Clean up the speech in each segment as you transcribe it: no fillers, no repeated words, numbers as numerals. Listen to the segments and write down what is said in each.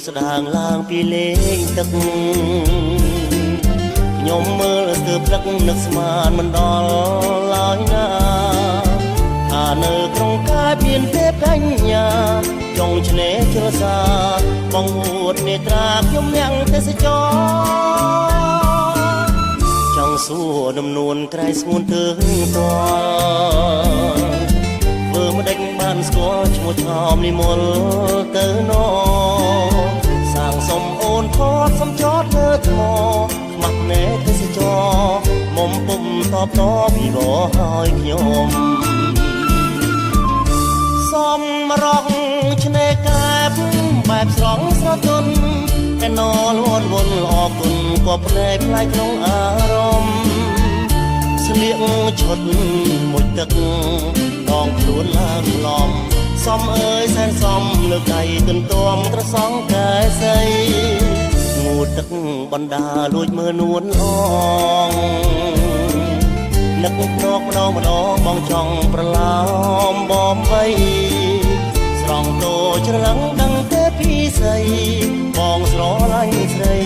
ស្ដាងឡើងពីលេងទឹកខ្ញុំមើលស្ទើរផ្លឹកនឹកស្មានមិនដល់ឡើយណាថានៅក្នុងកាយមានទេពកញ្ញាចង់ឆ្នេរជ្រោះសាបងអួតនេត្រាខ្ញុំអ្នកទេសចរចង់សួរដំនួនក្រៃស្ងួនទើងតធ្វើមិនដេចបានស្គាល់ឈ្មោះឆោមនិមលទៅណសាងសុំអូនថតសំចតលើថ្មខ្មាស់ណែទេសចរមុំពុំតបពីបឲ្យខ្ញុំសំរងឆ្នេរកែបបែបស្រង់ស្រទន់តែណលវន់វន់អរគុណក៏ផ្លែផ្លែក្នុងអារម្មណ៍ស្លៀកឈុតមួយទឹកដងខ្លួនឡើងឡំសំអើយសែនសំលើកដៃទន្ទឹមត្រសងកែសីងូតទឹកបណ្ដាលួចមើលនួនអងនឹកភ្នក់ម្ដងម្ដងបងចង់ប្រឡោមបំវៃស្រង់តូចច្រឡឹងដឹងទេពីស្អីបងស្រឡាញ់ស្រី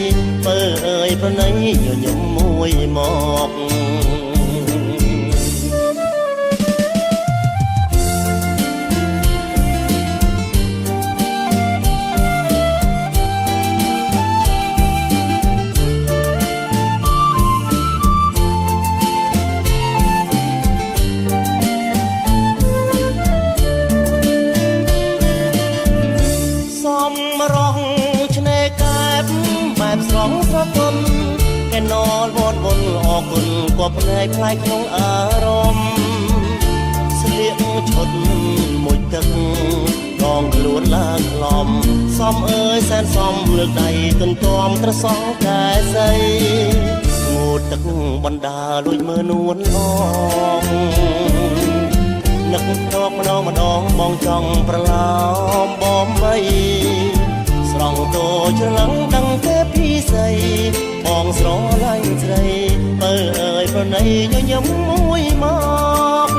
បើអើយប្រណីញញឹមមួយមកស្រងស្រទន់តែណលវត្តវន់អរគុណក៏ផ្លែផ្លែក្នុងអារម្មណ៍ស្លៀកឈុតមួយទឹកដងខ្លួនឡើងឡំសំអើយសែនសំលើកដៃទន្ទឹមត្រសងកែសីងូតទឹកបណ្ដាលួចមើលនួនអងនឹកភ្នក់ម្ដងម្ដងបងចង់ប្រឡោមបំវៃស្រង់តូចច្រឡឹងដឹងទេពីស្អីបងស្រឡាញ់ស្រីបើអើយប្រណីញញឹមមួយមក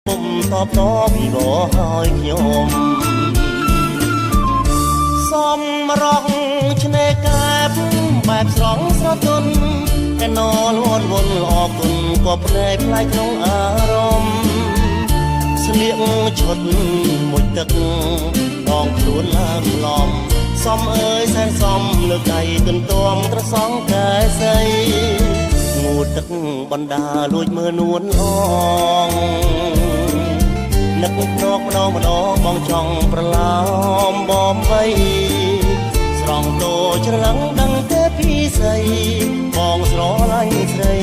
ពុំតបពីបឲ្យខ្ញុំសំរងឆ្នេរកែបបែបស្រង់ស្រទន់តែណលវន់វន់អរគុណក៏ផ្លែផ្លែក្នុងអារម្មណ៍ស្លៀកឈុតមួយទឹកដងខ្លួនឡើងឡំសំអើយសែនសំលើកដៃទន្ទឹមត្រសងកែសីងូតទឹកបណ្ដាលួចមើលនួនអងនឹកភ្នក់ម្ដងម្ដងបងចង់ប្រឡោមបំវៃស្រង់តូចច្រឡឹងដឹងទេពីស្អីបងស្រឡាញ់ស្រី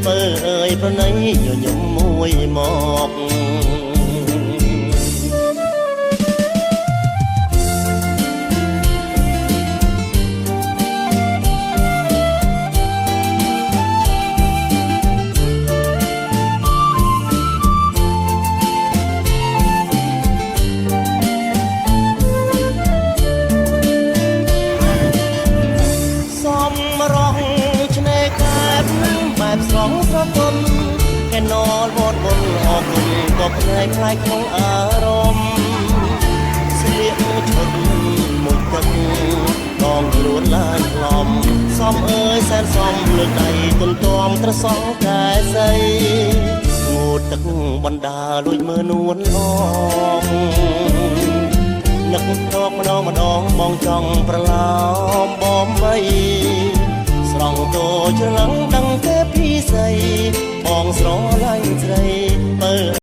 បើអើយប្រណីញញឹមមួយមកស្រងស្រទន់កែណលវត្តវន់អរគុណក៏ផ្លែផ្លែក្នុងអារម្មណ៍ស្លៀកឈុតមួយទឹកដងខ្លួនឡើងឡំសំអើយសែនសំលើកដៃទន្ទឹមត្រសងកែសីងូតទឹកបណ្ដាលួចមើលនួនអងនឹកភ្នក់ម្ដងម្ដងបងចង់ប្រឡោមបំវៃស្រង់តូចច្រឡឹងដឹងទេពីស្អីបងស្រឡាញ់ស្រី